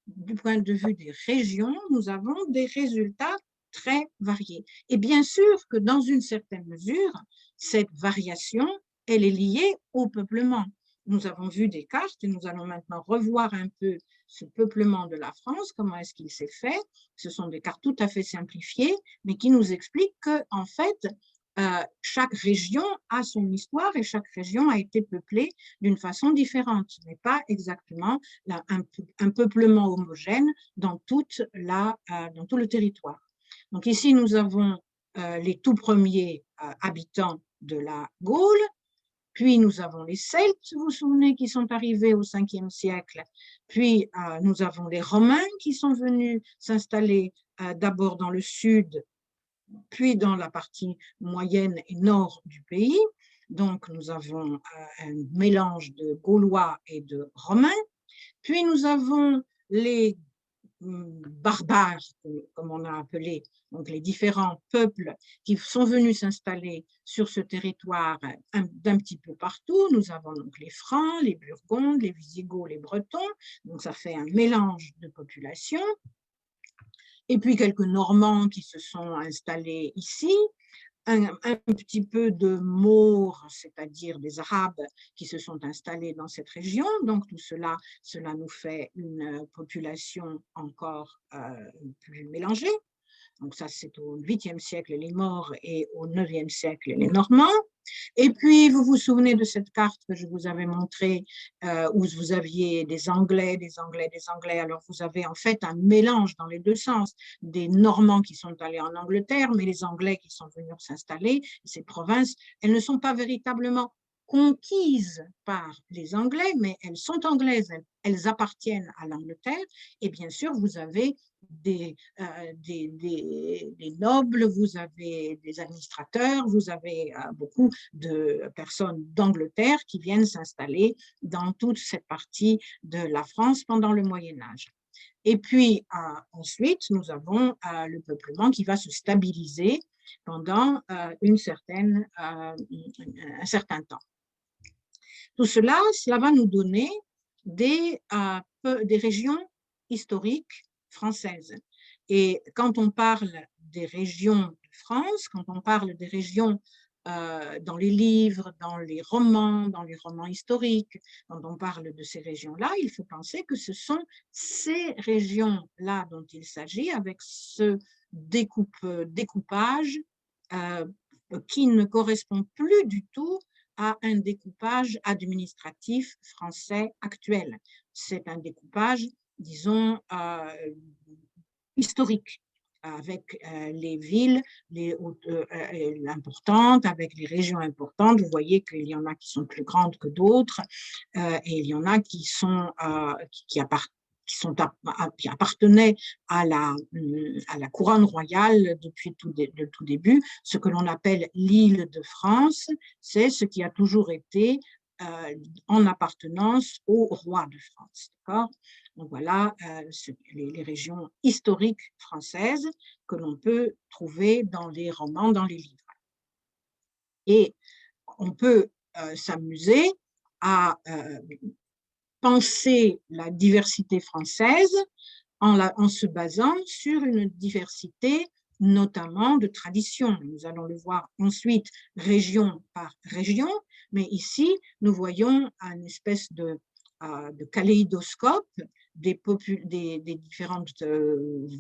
du point de vue des régions, nous avons des résultats très variés. Et bien sûr que dans une certaine mesure, cette variation, elle est liée au peuplement. Nous avons vu des cartes et nous allons maintenant revoir un peu ce peuplement de la France, comment est-ce qu'il s'est fait. Ce sont des cartes tout à fait simplifiées, mais qui nous expliquent qu'en fait, chaque région a son histoire et chaque région a été peuplée d'une façon différente. Ce n'est pas exactement un peuplement homogène dans tout le territoire. Donc ici, nous avons les tout premiers habitants de la Gaule, puis nous avons les Celtes, vous vous souvenez, qui sont arrivés au 5e siècle, puis nous avons les Romains qui sont venus s'installer d'abord dans le sud, puis dans la partie moyenne et nord du pays. Donc nous avons un mélange de Gaulois et de Romains. Puis nous avons les barbares, comme on a appelé, donc les différents peuples qui sont venus s'installer sur ce territoire d'un petit peu partout. Nous avons donc les Francs, les Burgondes, les Visigoths, les Bretons, donc ça fait un mélange de populations. Et puis quelques Normands qui se sont installés ici, un petit peu de Maures, c'est-à-dire des Arabes qui se sont installés dans cette région. Donc tout cela nous fait une population encore plus mélangée. Donc ça, c'est au 8e siècle les Maures et au 9e siècle les Normands. Et puis, vous vous souvenez de cette carte que je vous avais montrée où vous aviez des Anglais, des Anglais, des Anglais. Alors, vous avez en fait un mélange dans les deux sens, des Normands qui sont allés en Angleterre, mais les Anglais qui sont venus s'installer. Ces provinces, elles ne sont pas véritablement conquises par les Anglais, mais elles sont anglaises, elles appartiennent à l'Angleterre. Et bien sûr, vous avez des nobles, vous avez des administrateurs, vous avez beaucoup de personnes d'Angleterre qui viennent s'installer dans toute cette partie de la France pendant le Moyen-Âge. Et puis, ensuite, nous avons le peuplement qui va se stabiliser pendant un certain temps. Tout cela, cela va nous donner des régions historiques françaises. Et quand on parle des régions de France, quand on parle des régions dans les livres, dans les romans historiques, quand on parle de ces régions-là, il faut penser que ce sont ces régions-là dont il s'agit, avec ce découpage qui ne correspond plus du tout à un découpage administratif français actuel. C'est un découpage, disons, historique, avec les villes importantes, avec les régions importantes. Vous voyez qu'il y en a qui sont plus grandes que d'autres, et il y en a qui appartenaient à la couronne royale depuis le tout début. Ce que l'on appelle l'île de France, c'est ce qui a toujours été en appartenance au roi de France. Donc voilà les régions historiques françaises que l'on peut trouver dans les romans, dans les livres. Et on peut s'amuser à penser la diversité française en se basant sur une diversité notamment de traditions. Nous allons le voir ensuite région par région, mais ici, nous voyons une espèce de kaléidoscope des différentes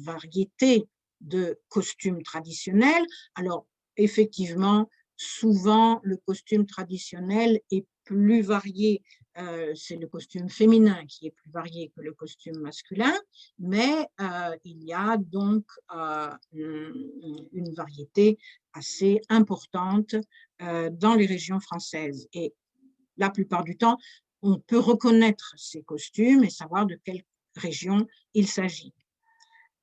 variétés de costumes traditionnels. Alors, effectivement, souvent, le costume traditionnel est plus varié. C'est le costume féminin qui est plus varié que le costume masculin, mais il y a donc une variété assez importante dans les régions françaises. Et la plupart du temps, on peut reconnaître ces costumes et savoir de quelle région il s'agit.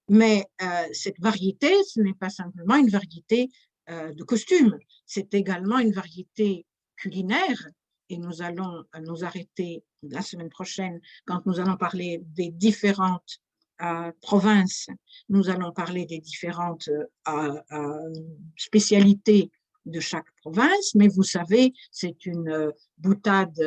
Mais cette variété, ce n'est pas simplement une variété de costumes, c'est également une variété culinaire. Et nous allons nous arrêter la semaine prochaine quand nous allons parler des différentes provinces. Nous allons parler des différentes spécialités de chaque province, mais vous savez, c'est une boutade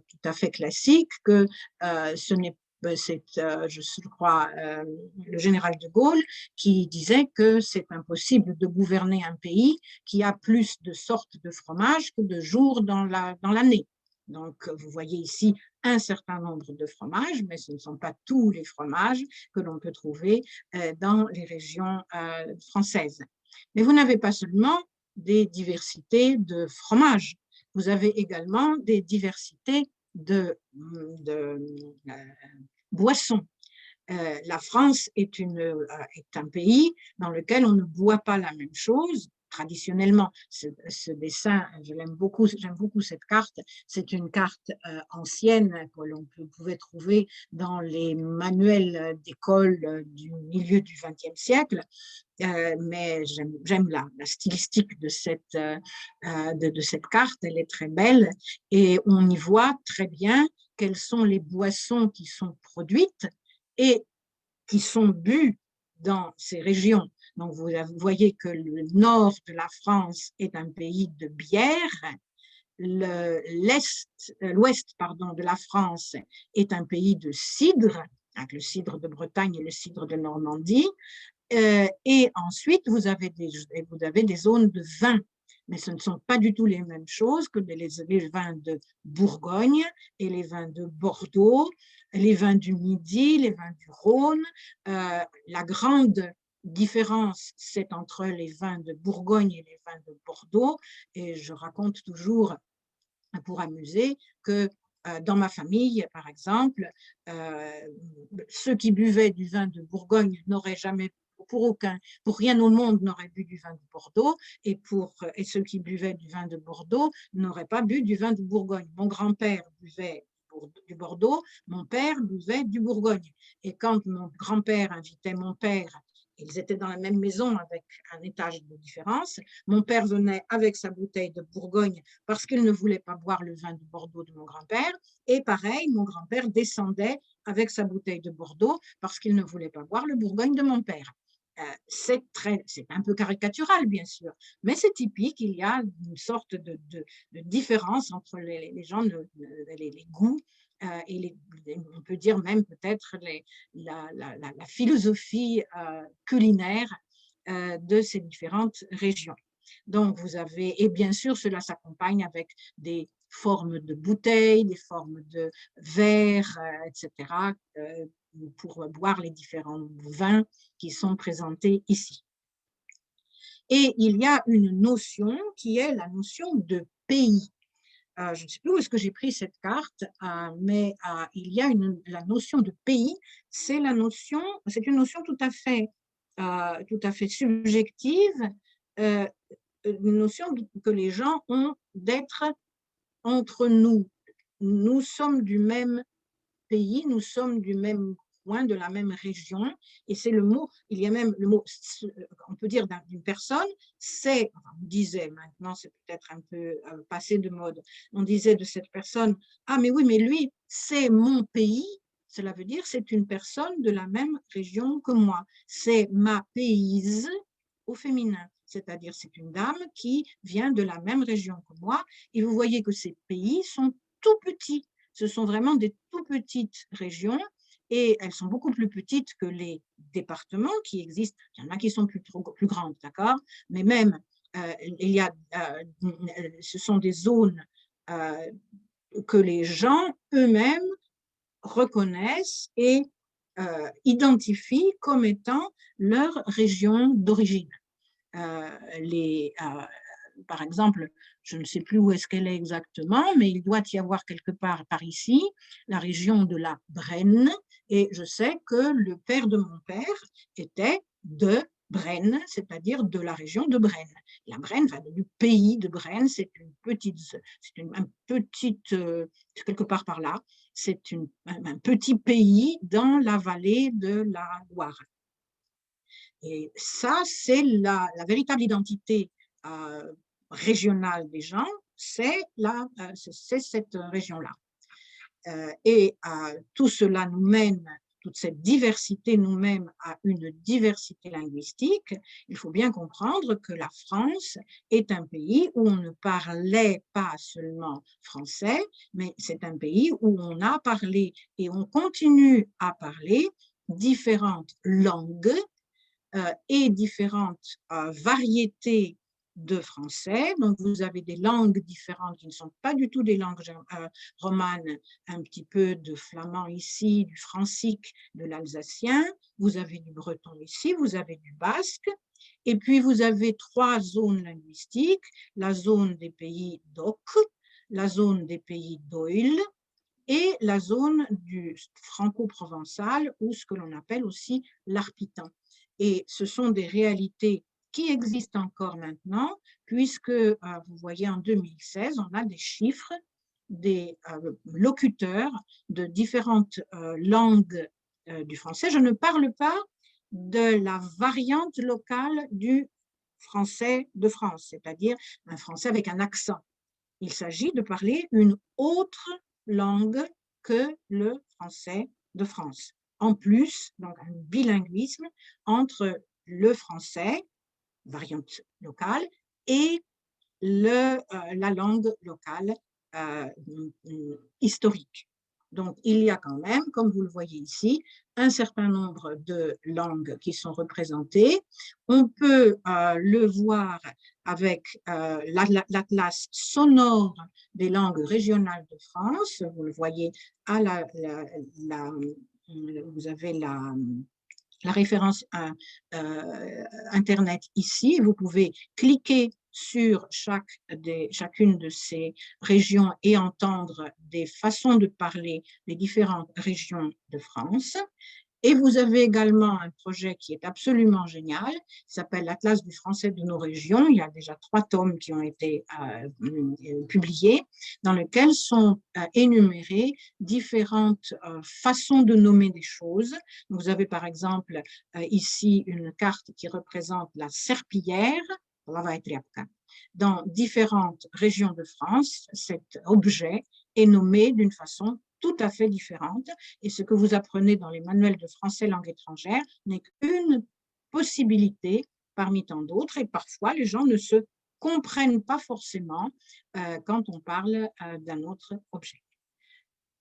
tout à fait classique que ce n'est c'est, je crois, le général de Gaulle qui disait que c'est impossible de gouverner un pays qui a plus de sortes de fromages que de jours dans l'année. Donc, vous voyez ici un certain nombre de fromages, mais ce ne sont pas tous les fromages que l'on peut trouver dans les régions françaises. Mais vous n'avez pas seulement des diversités de fromages, vous avez également des diversités de boissons. La France est un pays dans lequel on ne boit pas la même chose. Traditionnellement, ce dessin, j'aime beaucoup cette carte. C'est une carte ancienne que l'on pouvait trouver dans les manuels d'école du milieu du XXe siècle. Mais j'aime la stylistique de cette carte, elle est très belle et on y voit très bien quelles sont les boissons qui sont produites et qui sont bues dans ces régions. Donc, vous voyez que le nord de la France est un pays de bière, l'ouest de la France est un pays de cidre, avec le cidre de Bretagne et le cidre de Normandie, et ensuite vous avez des zones de vin. Mais ce ne sont pas du tout les mêmes choses que les vins de Bourgogne et les vins de Bordeaux, les vins du Midi, les vins du Rhône. La grande différence, c'est entre les vins de Bourgogne et les vins de Bordeaux. Et je raconte toujours, pour amuser, que dans ma famille, par exemple, ceux qui buvaient du vin de Bourgogne n'auraient jamais pour rien au monde n'auraient bu du vin de Bordeaux et ceux qui buvaient du vin de Bordeaux n'auraient pas bu du vin de Bourgogne. Mon grand-père buvait du Bordeaux, mon père buvait du Bourgogne. Et quand mon grand-père invitait mon père Ils étaient dans la même maison avec un étage de différence. Mon père venait avec sa bouteille de Bourgogne parce qu'il ne voulait pas boire le vin de Bordeaux de mon grand-père. Et pareil, mon grand-père descendait avec sa bouteille de Bordeaux parce qu'il ne voulait pas boire le Bourgogne de mon père. C'est un peu caricatural, bien sûr, mais c'est typique. Il y a une sorte de différence entre les gens, les goûts et on peut dire même peut-être la philosophie culinaire de ces différentes régions. Donc, vous avez, et bien sûr, cela s'accompagne avec des formes de bouteilles, des formes de verres, etc., pour boire les différents vins qui sont présentés ici. Et il y a une notion qui est la notion de pays. Je ne sais plus où est-ce que j'ai pris cette carte, mais il y a la notion de pays, c'est une notion tout à fait subjective, une notion que les gens ont d'être entre nous. Nous sommes du même pays, nous sommes du même coin, de la même région, et c'est le mot, il y a même le mot, on peut dire d'une personne, c'est, on disait, maintenant c'est peut-être un peu passé de mode, on disait de cette personne, ah mais oui, mais lui, c'est mon pays, cela veut dire c'est une personne de la même région que moi, c'est ma payse au féminin, c'est-à-dire c'est une dame qui vient de la même région que moi, et vous voyez que ces pays sont tout petits. Ce sont vraiment des tout petites régions et elles sont beaucoup plus petites que les départements qui existent. Il y en a qui sont plus grandes, d'accord? Mais même, ce sont des zones que les gens eux-mêmes reconnaissent et identifient comme étant leur région d'origine. Par exemple, je ne sais plus où est-ce qu'elle est exactement, mais il doit y avoir quelque part par ici la région de la Brenne, et je sais que le père de mon père était de Brenne, c'est-à-dire de la région de Brenne. La Brenne, du pays de Brenne, c'est quelque part par là, c'est un petit pays dans la vallée de la Loire. Et ça, c'est la véritable identité régionale des gens, c'est cette région-là. Et tout cela nous mène, toute cette diversité nous mène à une diversité linguistique. Il faut bien comprendre que la France est un pays où on ne parlait pas seulement français, mais c'est un pays où on a parlé et on continue à parler différentes langues et différentes variétés de français. Donc, vous avez des langues différentes qui ne sont pas du tout des langues romanes, un petit peu de flamand ici, du francique, de l'alsacien. Vous avez du breton ici, vous avez du basque. Et puis, vous avez 3 zones linguistiques, la zone des pays d'Oc, la zone des pays d'Oïl et la zone du franco-provençal, ou ce que l'on appelle aussi l'arpitan. Et ce sont des réalités qui existent encore maintenant, puisque vous voyez en 2016, on a des chiffres des locuteurs de différentes langues du français. Je ne parle pas de la variante locale du français de France, c'est-à-dire un français avec un accent. Il s'agit de parler une autre langue que le français de France. En plus, donc un bilinguisme entre le français, variante locale, et la langue locale historique. Donc, il y a quand même, comme vous le voyez ici, un certain nombre de langues qui sont représentées. On peut le voir avec l'atlas sonore des langues régionales de France. Vous le voyez, vous avez la référence Internet ici. Vous pouvez cliquer sur chacune de ces régions et entendre des façons de parler des différentes régions de France. Et vous avez également un projet qui est absolument génial, qui s'appelle l'Atlas du français de nos régions. Il y a déjà 3 tomes qui ont été publiés, dans lesquels sont énumérées différentes façons de nommer des choses. Vous avez par exemple ici une carte qui représente la serpillière, dans différentes régions de France. Cet objet est nommé d'une façon tout à fait différente. Et ce que vous apprenez dans les manuels de français langue étrangère n'est qu'une possibilité parmi tant d'autres. Et parfois, les gens ne se comprennent pas forcément quand on parle d'un autre objet.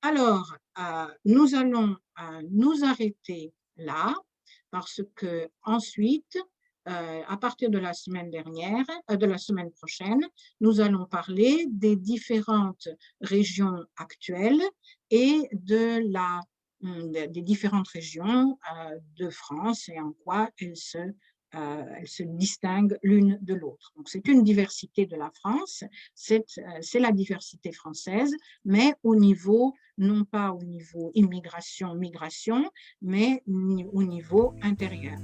Alors, nous allons nous arrêter là, parce que ensuite, à partir de la semaine de la semaine prochaine, nous allons parler des différentes régions actuelles et des différentes régions de France et en quoi elles se distinguent l'une de l'autre. Donc, c'est une diversité de la France, c'est la diversité française, mais au niveau, non pas au niveau immigration, migration, mais au niveau intérieur.